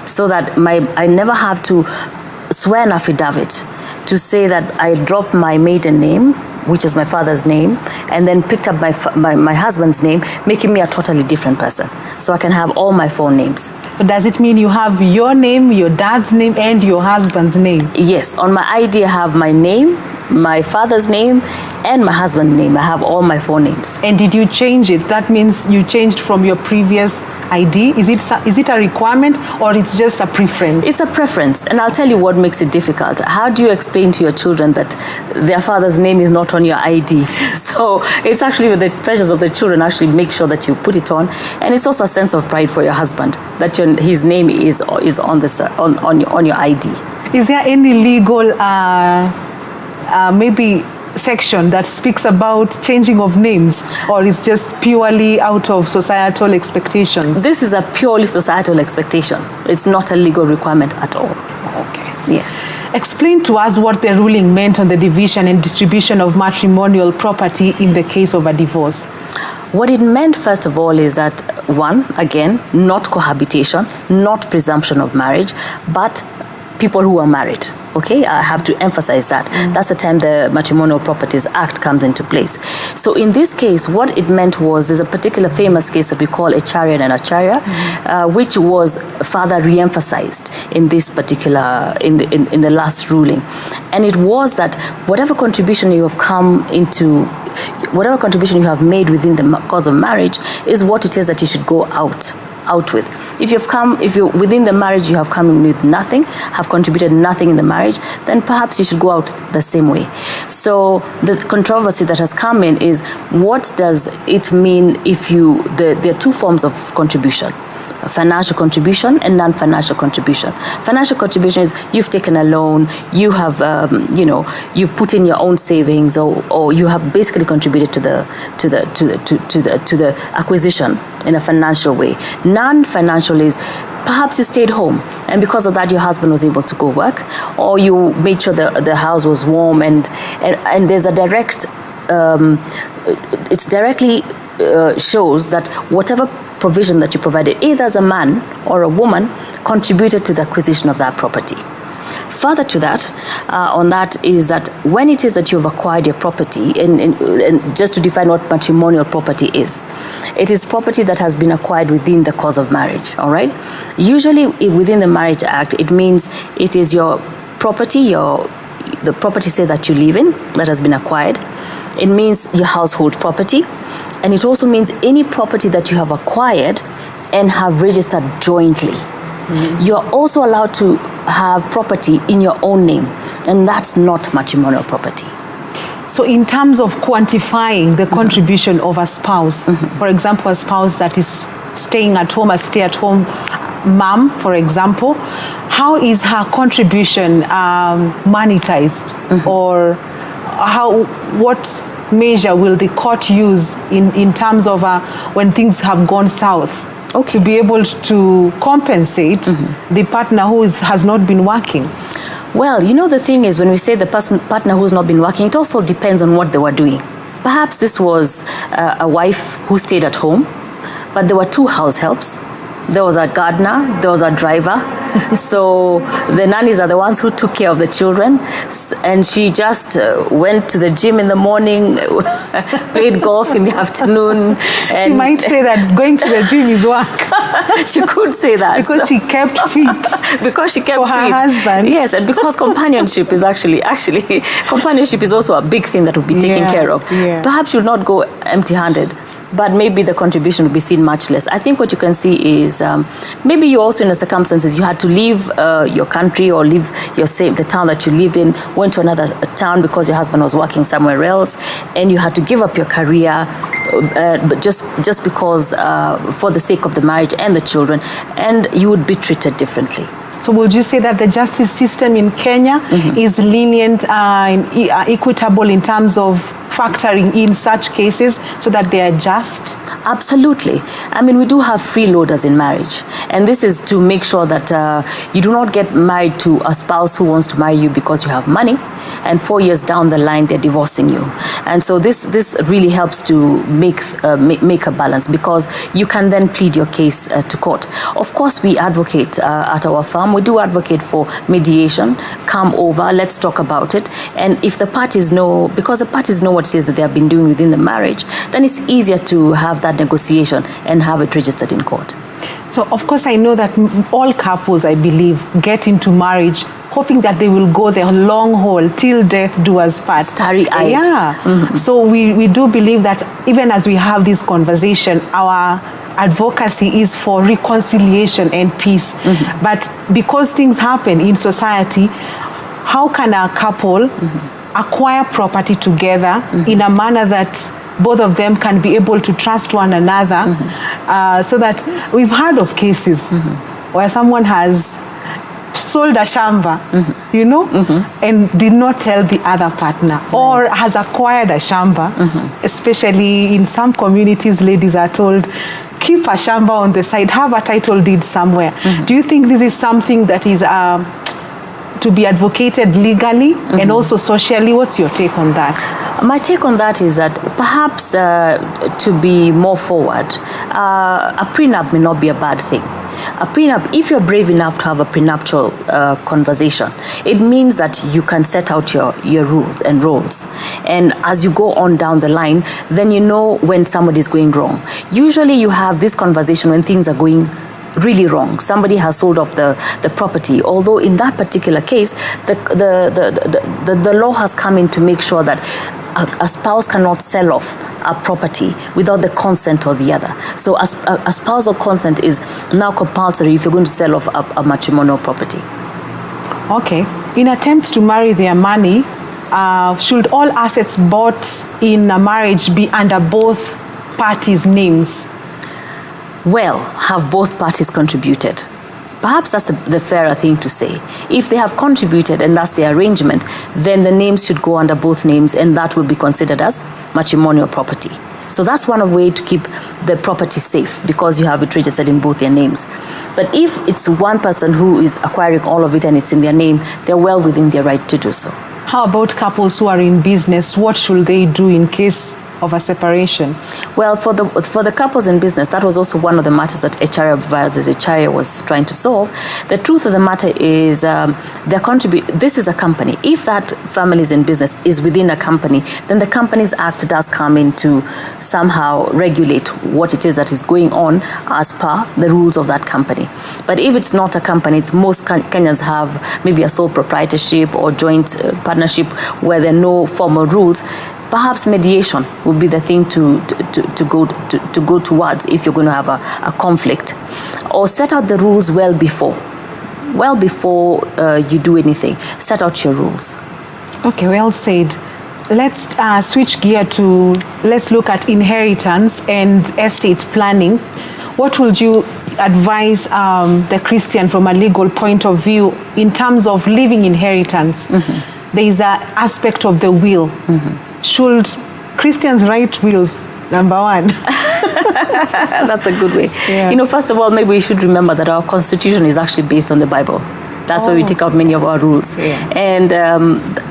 so that I never have to swear an affidavit to say that I dropped my maiden name, which is my father's name, and then picked up my husband's name, making me a totally different person. So I can have all my 4 names. But does it mean you have your name, your dad's name, and your husband's name? Yes. On my ID, I have my name, my father's name and my husband's name. I have all my 4 names. And did you change it? That means you changed from your previous ID. Is it a requirement or it's just a preference? It's a preference, and I'll tell you what makes it difficult. How do you explain to your children that their father's name is not on your ID? So it's actually with the pressures of the children actually make sure that you put it on, and it's also a sense of pride for your husband that his name is on your ID. Is there any legal maybe section that speaks about changing of names, or it's just purely out of societal expectations? This is a purely societal expectation. It's not a legal requirement at all. Okay. Yes. Explain to us what the ruling meant on the division and distribution of matrimonial property in the case of a divorce. What it meant, first of all, is that, one, again, not cohabitation, not presumption of marriage, but people who are married. Okay, I have to emphasize that. That's the time the Matrimonial Properties Act comes into place. So in this case, what it meant was, there's a particular famous case that we call Acharya and Acharya, which was further re-emphasized in this particular, in the last ruling. And it was that whatever contribution you have made within the cause of marriage is what it is that you should go out with. If you within the marriage you have come in with nothing, have contributed nothing in the marriage, then perhaps you should go out the same way. So the controversy that has come in is, what does it mean if there are 2 forms of contribution: financial contribution and non-financial contribution. Financial contribution is you've taken a loan, you have you've put in your own savings, or you have basically contributed to the acquisition in a financial way. Non-financial is perhaps you stayed home, and because of that your husband was able to go work, or you made sure the house was warm, and there's a direct it's directly shows that whatever provision that you provided, either as a man or a woman, contributed to the acquisition of that property. Further to that, on that is that when it is that you've acquired your property, and just to define what matrimonial property is, it is property that has been acquired within the cause of marriage, all right? Usually within the Marriage Act, it means it is your property, the property, say, that you live in, that has been acquired. It means your household property, and it also means any property that you have acquired and have registered jointly. You're also allowed to have property in your own name, and that's not matrimonial property. So in terms of quantifying the contribution of a spouse, for example, a spouse that is staying at home, a stay-at-home mom, for example, how is her contribution monetized, or what measure will the court use in terms of when things have gone south, to be able to compensate the partner who has not been working? Well, the thing is, when we say the partner who's not been working, it also depends on what they were doing. Perhaps this was a wife who stayed at home, but there were 2 house helps. There was a gardener, there was a driver. So the nannies are the ones who took care of the children, and she just went to the gym in the morning, played golf in the afternoon. And she might say that going to the gym is work. She could say that. Because she kept fit. Because she kept for her husband. Yes, and because companionship is actually companionship is also a big thing that will be taken care of. Yeah. Perhaps you'll not go empty-handed, but maybe the contribution will be seen much less. I think what you can see is maybe you also, in the circumstances, you had to leave your country or leave the town that you lived in, went to another town because your husband was working somewhere else, and you had to give up your career but just because for the sake of the marriage and the children, and you would be treated differently. So would you say that the justice system in Kenya is lenient and equitable in terms of factoring in such cases so that they are just? Absolutely. I mean, we do have freeloaders in marriage, and this is to make sure that you do not get married to a spouse who wants to marry you because you have money, and 4 years down the line they're divorcing you. And so this really helps to make a balance, because you can then plead your case to court. Of course, we advocate at our firm. We do advocate for mediation. Come over, let's talk about it. And if the parties know, because the parties know what it is that they have been doing within the marriage, then it's easier to have that negotiation and have it registered in court. So, of course, I know that all couples, I believe, get into marriage hoping that they will go the long haul till death do us part. Starry-eyed. Yeah. So we do believe that even as we have this conversation, our advocacy is for reconciliation and peace. But because things happen in society, how can a couple acquire property together in a manner that both of them can be able to trust one another, so that we've heard of cases where someone has sold a shamba, you know, and did not tell the other partner, or has acquired a shamba, especially in some communities, ladies are told, keep a shamba on the side, have a title deed somewhere. Do you think this is something that is to be advocated legally and also socially? What's your take on that? My take on that is that perhaps to be more forward, a prenup may not be a bad thing. A prenup, if you're brave enough to have a prenuptial conversation, it means that you can set out your rules and roles. And as you go on down the line, then you know when somebody's going wrong. Usually you have this conversation when things are going really wrong. Somebody has sold off the property, although in that particular case, the law has come in to make sure that a spouse cannot sell off a property without the consent of the other. So a spousal consent is now compulsory if you're going to sell off a matrimonial property. Okay. In attempts to marry their money, should all assets bought in a marriage be under both parties' names? Well, have both parties contributed? Perhaps that's the fairer thing to say. If they have contributed and that's the arrangement, then the names should go under both names, and that will be considered as matrimonial property. So that's one way to keep the property safe, because you have it registered in both their names. But if it's one person who is acquiring all of it and it's in their name, they're well within their right to do so. How about couples who are in business? What should they do in case of a separation? Well, for the couples in business, that was also one of the matters that HRA versus HRA was trying to solve. The truth of the matter is this is a company. If that family is in business, is within a company, then the Companies Act does come in to somehow regulate what it is that is going on as per the rules of that company. But if it's not a company, it's most Kenyans have maybe a sole proprietorship or joint partnership where there are no formal rules. Perhaps mediation would be the thing to go towards if you're going to have a conflict, or set out the rules well before you do anything. Set out your rules. Okay, well said. Let's switch gear to, let's look at inheritance and estate planning. What would you advise the Christian from a legal point of view in terms of leaving inheritance? There is an aspect of the will. Should Christians write wills? Number one. That's a good way. Yeah. You know, first of all, maybe we should remember that our constitution is actually based on the Bible. That's where we take out many of our rules. Yeah. And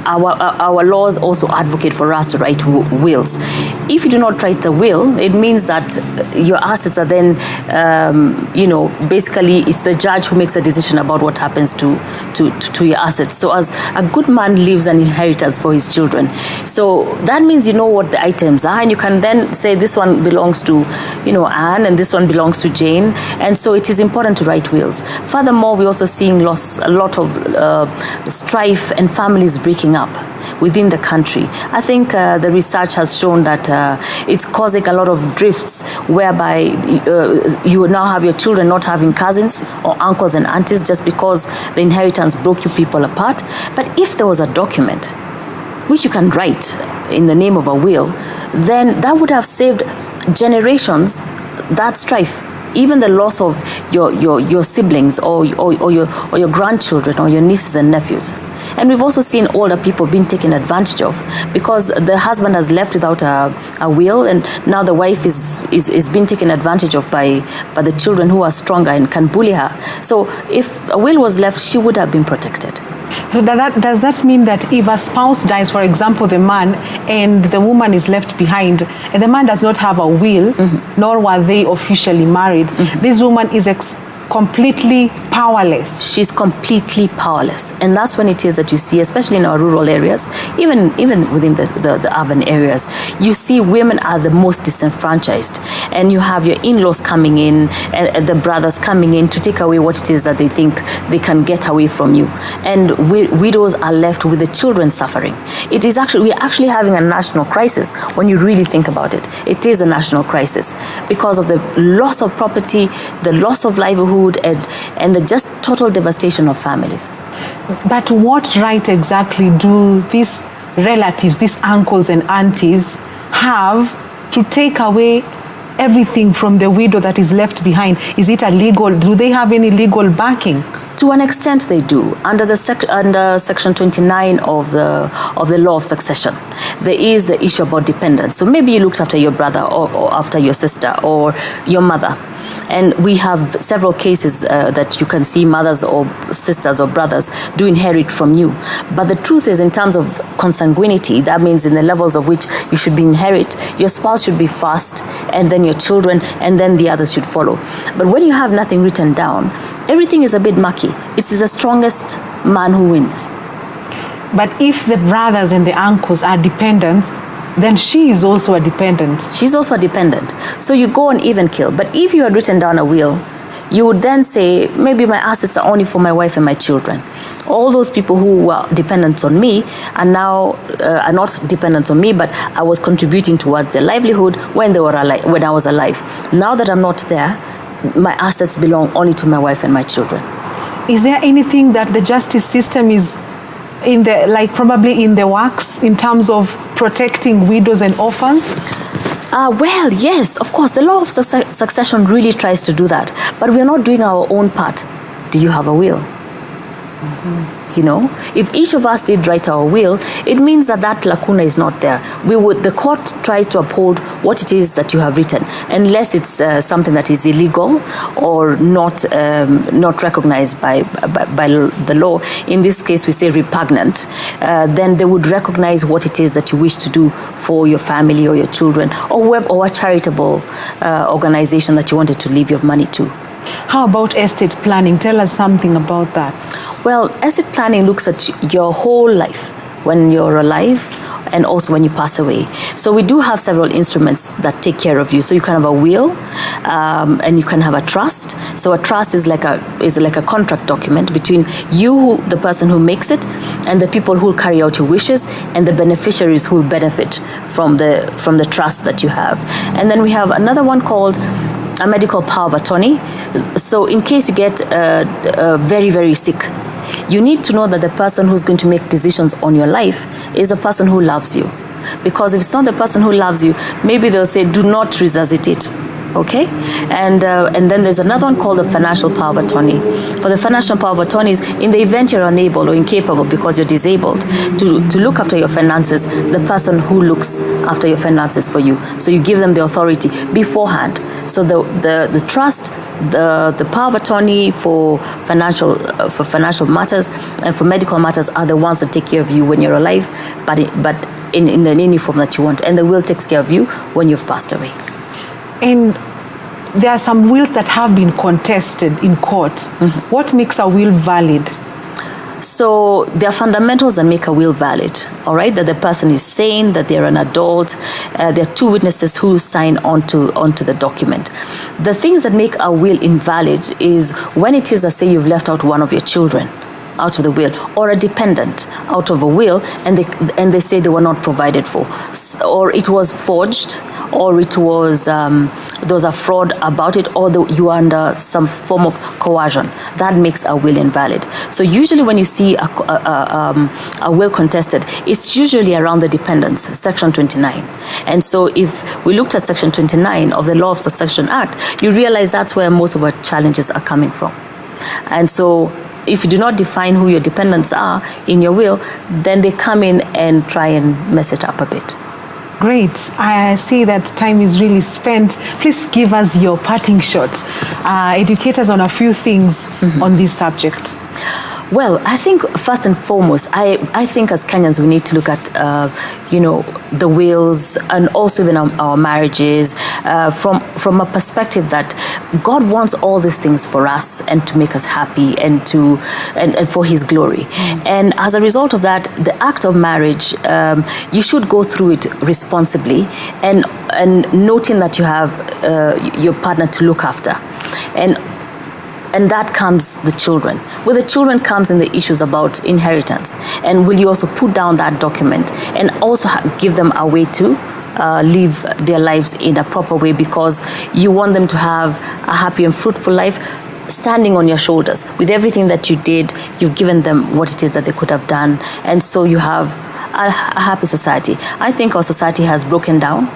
our laws also advocate for us to write wills. If you do not write the will, it means that your assets are then, basically it's the judge who makes a decision about what happens to your assets. So as a good man leaves an inheritance for his children. So that means you know what the items are, and you can then say this one belongs to, Anne, and this one belongs to Jane. And so it is important to write wills. Furthermore, we're also seeing a lot of strife and families breaking up within the country. I think the research has shown that it's causing a lot of drifts, whereby you now have your children not having cousins or uncles and aunties just because the inheritance broke you people apart. But if there was a document which you can write in the name of a will, then that would have saved generations that strife. Even the loss of your siblings or your grandchildren or your nieces and nephews. And we've also seen older people being taken advantage of because the husband has left without a will, and now the wife is being taken advantage of by the children who are stronger and can bully her. So if a will was left, she would have been protected. So does that mean that if a spouse dies, for example, the man, and the woman is left behind, and the man does not have a will, nor were they officially married, this woman is completely powerless. She's completely powerless. And that's when it is that you see, especially in our rural areas, even within the urban areas, you see women are the most disenfranchised. And you have your in-laws coming in, and the brothers coming in to take away what it is that they think they can get away from you. And widows are left with the children suffering. We're actually having a national crisis when you really think about it. It is a national crisis because of the loss of property, the loss of livelihood, and the just total devastation of families. But what right exactly do these relatives, these uncles and aunties, have to take away everything from the widow that is left behind? Is it illegal? Do they have any legal backing? To an extent, they do. Under Section 29 of the law of succession, there is the issue about dependence. So maybe you looked after your brother or after your sister or your mother. And we have several cases that you can see mothers or sisters or brothers do inherit from you. But the truth is, in terms of consanguinity, that means in the levels of which you should be inherit, your spouse should be first, and then your children, and then the others should follow. But when you have nothing written down, everything is a bit mucky. It is the strongest man who wins. But if the brothers and the uncles are dependents, then she is also a dependent. She's also a dependent. So you go on even kill. But if you had written down a will, you would then say, maybe my assets are only for my wife and my children. All those people who were dependent on me are now are not dependent on me, but I was contributing towards their livelihood when they were alive, when I was alive. Now that I'm not there, my assets belong only to my wife and my children. Is there anything that the justice system is probably in the works in terms of protecting widows and orphans? Well, yes, of course. The law of succession really tries to do that. But we're not doing our own part. Do you have a will? Mm-hmm. You know, if each of us did write our will, it means that lacuna is not there. The court tries to uphold what it is that you have written, unless it's something that is illegal or not recognized by the law. In this case, we say repugnant. Then they would recognize what it is that you wish to do for your family or your children, or a charitable organization that you wanted to leave your money to. How about estate planning? Tell us something about that. Well, estate planning looks at your whole life when you're alive and also when you pass away. So we do have several instruments that take care of you. So you can have a will, and you can have a trust. So a trust is like a contract document between you, the person who makes it, and the people who will carry out your wishes, and the beneficiaries who will benefit from the trust that you have. And then we have another one called a medical power of attorney. So in case you get very, very sick, you need to know that the person who's going to make decisions on your life is the person who loves you. Because if it's not the person who loves you, maybe they'll say, do not resuscitate. Okay? And then there's another one called the financial power of attorney. For the financial power of attorney is in the event you're unable or incapable because you're disabled to look after your finances, the person who looks after your finances for you. So you give them the authority beforehand. So the trust, the power of attorney for financial matters and for medical matters are the ones that take care of you when you're alive, but in any form that you want. And the will takes care of you when you've passed away. And there are some wills that have been contested in court. Mm-hmm. What makes a will valid? So there are fundamentals that make a will valid, all right? That the person is sane, that they're an adult. There are two witnesses who sign onto the document. The things that make a will invalid is when it is, say, you've left out one of your children out of the will, or a dependent out of a will, and they say they were not provided for, or it was forged, or it was there was a fraud about it, or you are under some form of coercion. That makes a will invalid. So usually when you see a will contested, it's usually around the dependents, Section 29. And so if we looked at Section 29 of the Law of Succession Act, you realize that's where most of our challenges are coming from. And so if you do not define who your dependents are in your will, then they come in and try and mess it up a bit. Great. I see that time is really spent. Please give us your parting shot. Educate us on a few things on this subject. Well, I think first and foremost, I think as Kenyans we need to look at, the wills and also even our marriages from a perspective that God wants all these things for us and to make us happy and for His glory. And as a result of that, the act of marriage, you should go through it responsibly and noting that you have your partner to look after. And that comes the children. With the children comes in the issues about inheritance. And will you also put down that document and also give them a way to live their lives in a proper way, because you want them to have a happy and fruitful life standing on your shoulders. With everything that you did, you've given them what it is that they could have done. And so you have a happy society. I think our society has broken down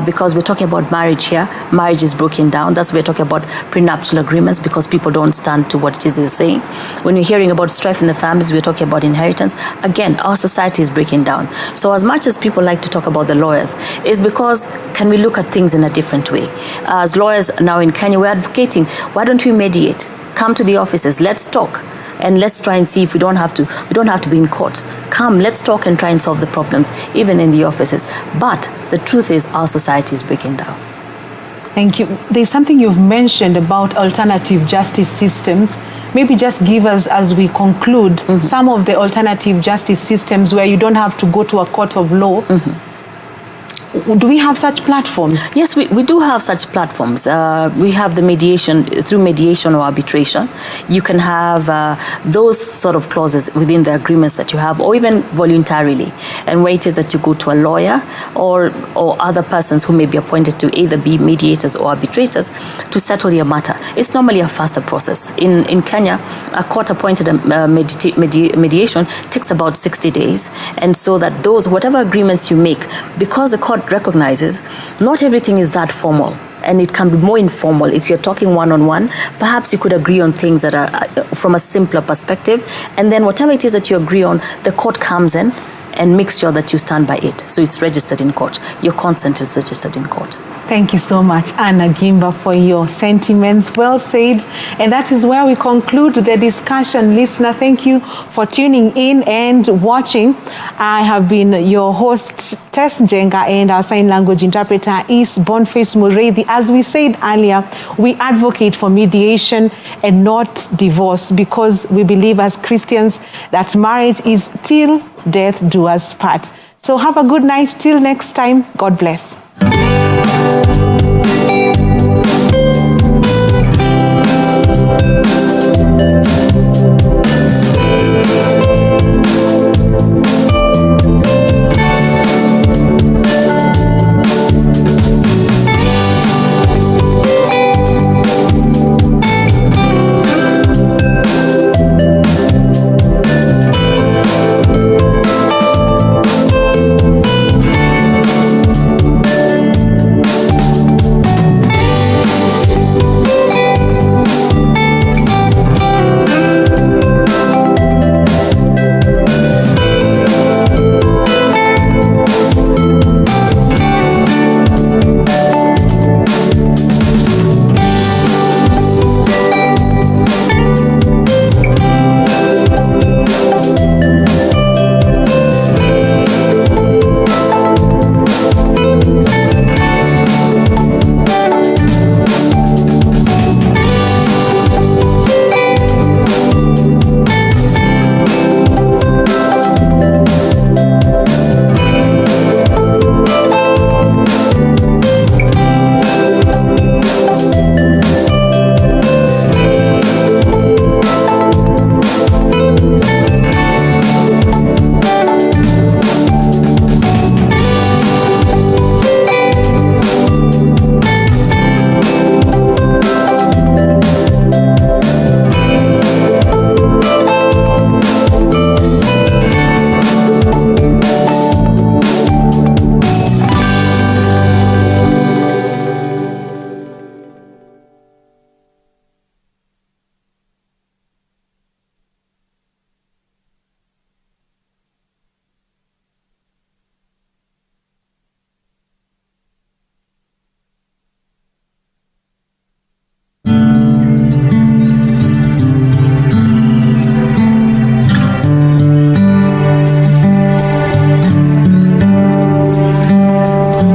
because we're talking about marriage here. Marriage is broken down. That's why we're talking about prenuptial agreements, because people don't stand to what it is they're saying. When we're hearing about strife in the families, we're talking about inheritance. Again, our society is breaking down. So as much as people like to talk about the lawyers, it's because can we look at things in a different way? As lawyers now in Kenya, we're advocating, why don't we mediate? Come to the offices, let's talk. And let's try and see if we don't have to be in court. Come, let's talk and try and solve the problems, even in the offices. But the truth is, our society is breaking down. Thank you. There's something you've mentioned about alternative justice systems. Maybe just give us, as we conclude, some of the alternative justice systems where you don't have to go to a court of law. Do we have such platforms? Yes, we do have such platforms. We have the mediation, through mediation or arbitration. You can have those sort of clauses within the agreements that you have, or even voluntarily. And where it is that you go to a lawyer or other persons who may be appointed to either be mediators or arbitrators to settle your matter. It's normally a faster process. In Kenya, a court-appointed mediation takes about 60 days. And so that whatever agreements you make, because the court recognizes not everything is that formal, and it can be more informal. If you're talking one-on-one, perhaps you could agree on things that are from a simpler perspective, and then whatever it is that you agree on, the court comes in and makes sure that you stand by it. So it's registered in court. Your consent is registered in court. Thank you so much, Anna Gimba, for your sentiments. Well said. And that is where we conclude the discussion. Listener, thank you for tuning in and watching. I have been your host, Tess Njenga, and our sign language interpreter is Boniface Mureithi. As we said earlier, we advocate for mediation and not divorce, because we believe as Christians that marriage is till death do us part. So have a good night. Till next time, God bless.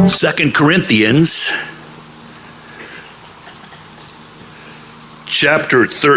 2 Corinthians chapter 13.